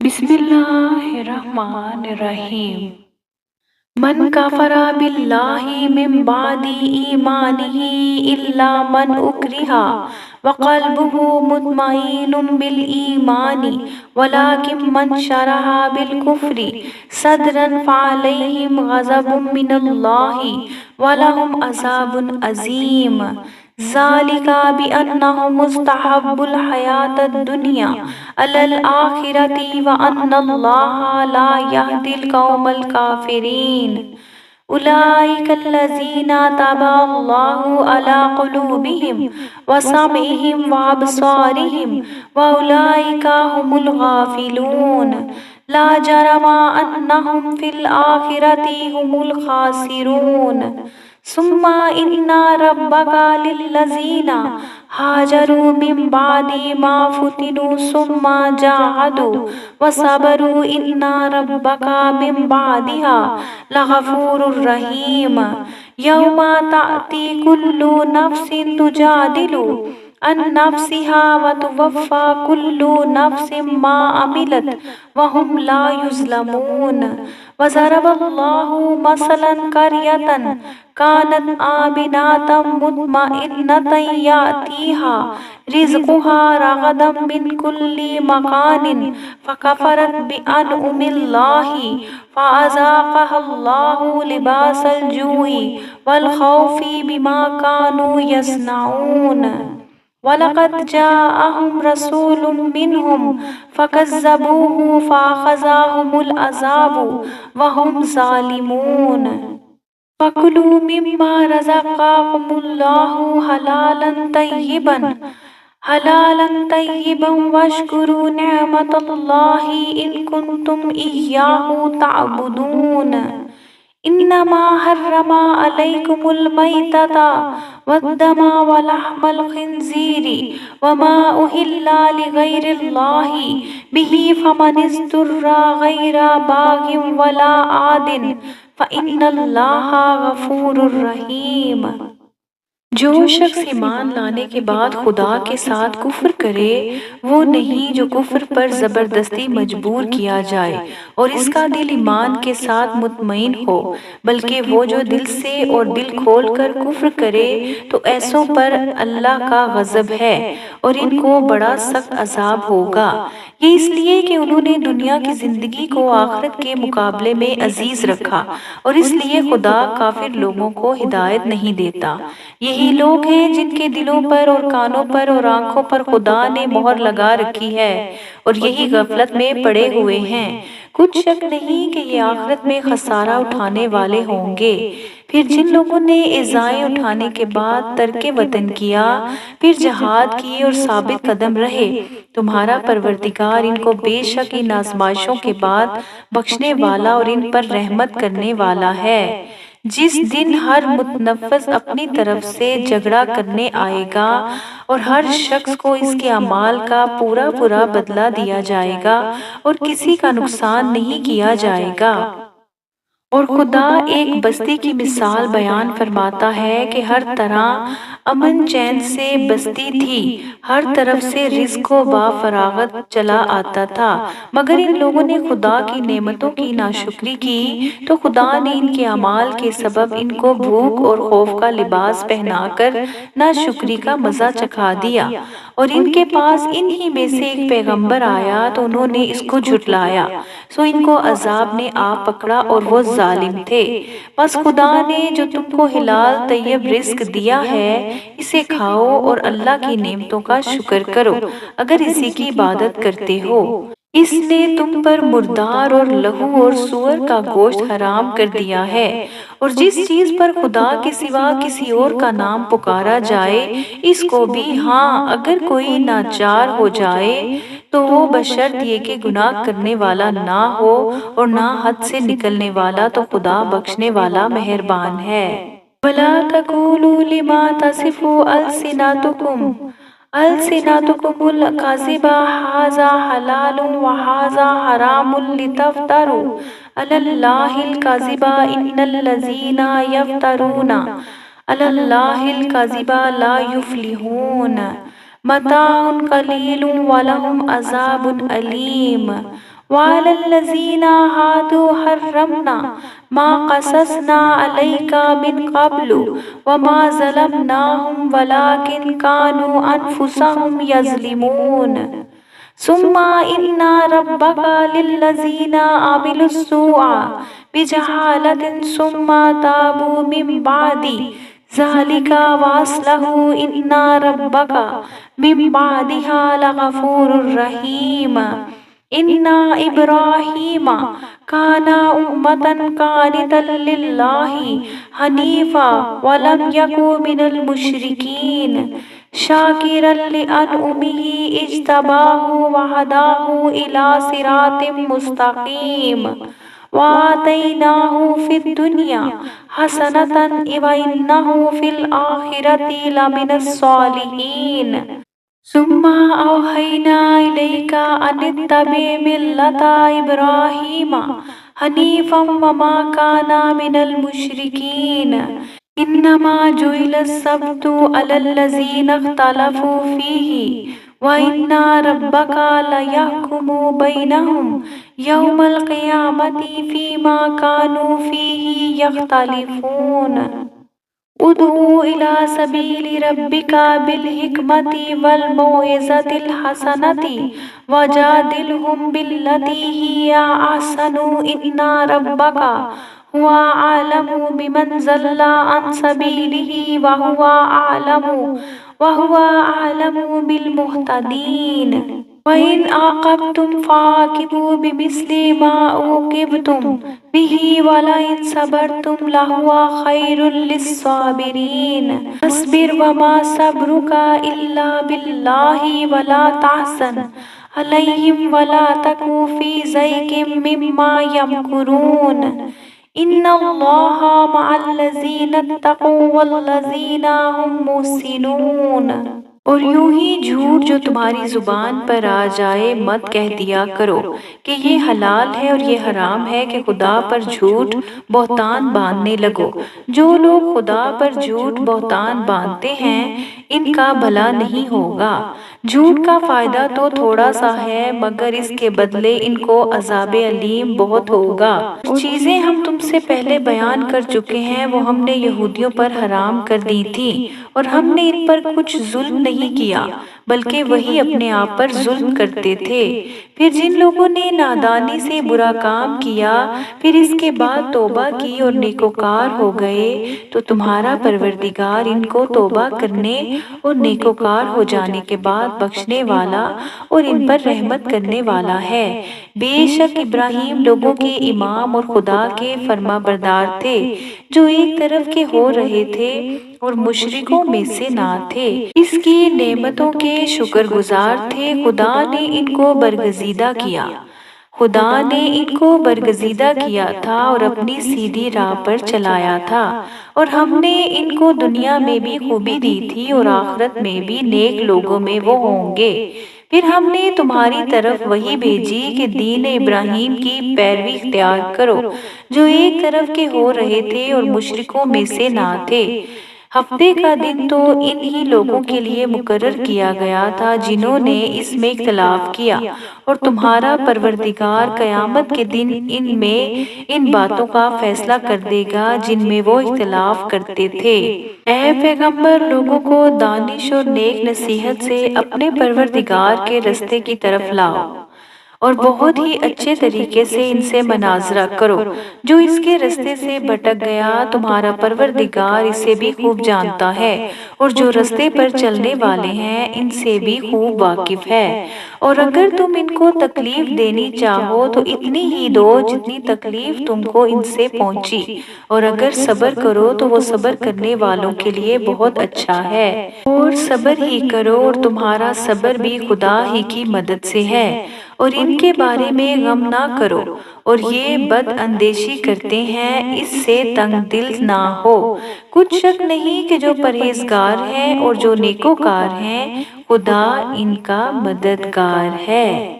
بسم اللہ الرحمن الرحیم۔ من کفر باللہ من بعد ایمانہ الا من اکرہ وقلبہ مطمئن بالایمان ولکن من شرح بالکفر صدرا فعلیہم غضب من اللہ ولہم عذاب عظیم۔ ذالک بأنہم استحبوا الحیاة الدنیا علی الآخرۃ وأن اللہ لا یہدی القوم الکافرین۔ اولئک الذین طبع اللہ علی قلوبہم وسمعہم وابصارہم واولئک ھم الغافلون۔ لا جرم انہم فی الآخرۃ ھم الخاسرون۔ ثم ان ربک للذین ہاجروا من بعد ما فتنوا ثم جاہدوا وصبروا ان ربک من بعدها لغفور رحیم۔ یوم تأتی کل نفس تجادل عن نفسها وتوفی کل نفس ما عملت وهم لا یظلمون۔ وضرب اللہ مثلا قریۃ كانت آمنة مطمئنة يأتيها رزقها رغدا من كل مكان فكفرت بأنعم الله فأذاقها الله لباس الجوع والخوف بما كانوا يصنعون۔ وَلَقَدْ جَاءَهُمْ رَسُولٌ مِّنْهُمْ فَكَذَّبُوهُ فَأَخَذَهُمُ الْعَذَابُ وَهُمْ ظَالِمُونَ۔ فَكُلُوا مِمَّا رَزَقَكُمُ اللَّهُ حَلَالًا طَيِّبًا وَاشْكُرُوا نِعْمَةَ اللَّهِ إِن كُنتُمْ إِيَّاهُ تَعْبُدُونَ۔ انما حرم علیکم المیتۃ والدم ولحم الخنزیر وما اہل لغیر اللہ بہ فمن اضطر غیر باغ ولا عاد فإن اللہ غفور رحیم۔ جو شخص ایمان لانے کے بعد خدا کے ساتھ کفر کرے وہ نہیں جو کفر پر زبردستی مجبور کیا جائے اور اس کا دل ایمان کے ساتھ مطمئن ہو، بلکہ وہ جو دل سے اور دل کھول کر کفر کرے تو ایسوں پر اللہ کا غضب ہے اور ان کو بڑا سخت عذاب ہوگا۔ یہ اس لیے کہ انہوں نے دنیا کی زندگی کو آخرت کے مقابلے میں عزیز رکھا اور اس لیے خدا کافر لوگوں کو ہدایت نہیں دیتا۔ یہی لوگ ہیں جن کے دلوں پر اور کانوں پر اور آنکھوں پر خدا نے مہر لگا رکھی ہے اور یہی غفلت میں پڑے ہوئے ہیں۔ کچھ شک نہیں کہ یہ آخرت میں خسارہ اٹھانے والے ہوں گے۔ پھر جن لوگوں نے ایذائیں اٹھانے کے بعد ترک وطن کیا، پھر جہاد کی اور ثابت قدم رہے، تمہارا پروردگار ان کو بے شک ان آزمائشوں کے بعد بخشنے والا اور ان پر رحمت کرنے والا ہے۔ جس دن ہر متنفس اپنی طرف سے جھگڑا کرنے آئے گا اور ہر شخص کو اس کے اعمال کا پورا پورا بدلہ دیا جائے گا اور کسی کا نقصان نہیں کیا جائے گا۔ اور خدا ایک بستی کی مثال بیان فرماتا ہے کہ ہر طرح امن چین سے بستی تھی، ہر طرف سے رزق و فراغت چلا آتا تھا، مگر ان لوگوں نے خدا کی نعمتوں کی ناشکری کی تو خدا نے ان کے اعمال کے سبب ان کو بھوک اور خوف کا لباس پہنا کر ناشکری کا مزہ چکھا دیا۔ اور ان کے پاس انہی میں سے ایک پیغمبر آیا تو انہوں نے اس کو جھٹلایا، سو ان کو عذاب نے آ پکڑا اور وہ ظالم تھے۔ بس خدا نے جو تم کو حلال طیب رزق دیا ہے اسے کھاؤ اور اللہ کی نعمتوں کا شکر کرو اگر اسی کی عبادت کرتے ہو۔ اس نے تم پر مردار اور لہو اور سور کا گوشت حرام کر دیا ہے، اور جس چیز پر خدا کے سوا کسی اور کا نام پکارا جائے اس کو بھی، ہاں اگر کوئی ناچار ہو جائے تو وہ بشرط یہ کہ گناہ کرنے والا نہ ہو اور نہ حد سے نکلنے والا، تو خدا بخشنے والا مہربان ہے۔ وَلَا تَقُولُوا لِمَا تَصِفُ أَلْسِنَتُكُمُ الْكَذِبَ هَٰذَا حَلَالٌ وَهَٰذَا حَرَامٌ لِتَفْتَرُوا عَلَى اللَّهِ الْكَذِبَ إِنَّ الَّذِينَ يَفْتَرُونَ عَلَى اللَّهِ الْكَذِبَ لَا يُفْلِحُونَ۔ مَتَاعٌ قَلِيلٌ وَلَهُمْ عَذَابٌ أَلِيمٌ۔ وعلى الذين هادوا حرمنا ما قصصنا عليك من قبل وما ظلمناهم ولكن كانوا أنفسهم يظلمون ثم إن ربك للذين عملوا السوء بجهالة ثم تابوا من بعد ذلك وأصلحوا إن ربك من بعدها لغفور رحيم إن إبراهيم كان أمة قانتا لله حنيفا ولم يكن من المشركين شاكرا لأنعمه اجتباه وهداه إلى صراط مستقيم وآتيناه في الدنيا حسنة وإنه في الآخرة لمن الصالحين ثم أوحينا إليك أن اتبع ملة إبراهيم حنيفا وما كان من المشركين إنما جعل السبت على الذين اختلفوا فيه وإن ربك ليحكم بينهم يوم القيامة فيما كانوا فيه يختلفون ادعو إلى سبيل ربك بالحكمة والموعظة الحسنة وجادلهم بالتي هي أحسن إن ربك هو أعلم بمن ضل عن سبيله وهو أعلم بالمهتدين وإن عاقبتم فعاقبوا بمثل ما عوقبتم به ولئن صبرتم لهو خير للصابرين فاصبر وما صبرك إلا بالله ولا تحزن عليهم ولا تك في ضيق مما يمكرون إن الله مع الذين اتقوا والذين هم محسنون اور یوں ہی جھوٹ جو تمہاری زبان پر آ جائے مت کہہ دیا کرو کہ یہ حلال ہے اور یہ حرام ہے کہ خدا پر جھوٹ بہتان باندھنے لگو۔ جو لوگ خدا پر جھوٹ بہتان باندھتے ہیں ان کا بھلا نہیں ہوگا۔ جھوٹ کا فائدہ تو تھوڑا سا ہے مگر اس کے بدلے ان کو عذاب علیم بہت ہوگا۔ چیزیں ہم تم سے پہلے بیان کر چکے ہیں وہ ہم نے یہودیوں پر حرام کر دی تھی اور ہم نے ان پر کچھ ظلم نہیں کیا بلکہ وہی اپنے آپ پر ظلم کرتے تھے۔ پھر جن لوگوں نے نادانی سے برا کام کیا پھر اس کے بعد توبہ کی اور نیکوکار ہو گئے تو تمہارا پروردگار ان کو توبہ کرنے اور نیکوکار ہو جانے کے بعد بخشنے والا اور ان پر رحمت کرنے والا ہے۔ بے شک ابراہیم لوگوں کے امام اور خدا کے فرما بردار تھے جو ایک طرف کے ہو رہے تھے اور مشرکوں میں سے نہ تھے، اس کی نعمتوں کے شکر گزار تھے۔ خدا نے ان کو برگزیدہ کیا تھا اور اپنی سیدھی راہ پر چلایا تھا اور ہم نے ان کو دنیا میں بھی خوبی دی تھی اور آخرت میں بھی نیک لوگوں میں وہ ہوں گے۔ پھر ہم نے تمہاری طرف وہی بھیجی کہ دین ابراہیم کی پیروی اختیار کرو جو ایک طرف کے ہو رہے تھے اور مشرکوں میں سے نہ تھے۔ ہفتے کا دن تو انہی لوگوں کے لیے مقرر کیا گیا تھا جنہوں نے اس میں اختلاف کیا اور تمہارا پروردگار قیامت کے دن ان میں ان باتوں کا فیصلہ کر دے گا جن میں وہ اختلاف کرتے تھے۔ اے پیغمبر لوگوں کو دانش اور نیک نصیحت سے اپنے پروردگار کے رستے کی طرف لاؤ اور بہت ہی اچھے طریقے سے ان سے مناظرہ کرو۔ جو اس کے رستے سے بھٹک گیا تمہارا پروردگار اسے بھی خوب جانتا ہے اور جو رستے پر چلنے والے ہیں ان سے بھی خوب واقف ہے۔ اور اگر تم ان کو تکلیف دینی چاہو تو اتنی ہی دو جتنی تکلیف تم کو ان سے پہنچی، اور اگر صبر کرو تو وہ صبر کرنے والوں کے لیے بہت اچھا ہے۔ اور صبر ہی کرو اور تمہارا صبر بھی خدا ہی کی مدد سے ہے، اور ان کے بارے میں غم نہ کرو اور یہ بد اندیشی کرتے ہیں اس سے تنگ دل نہ ہو۔ کچھ شک نہیں کہ جو پرہیزگار ہیں اور جو نیکوکار ہیں خدا ان کا مددگار ہے۔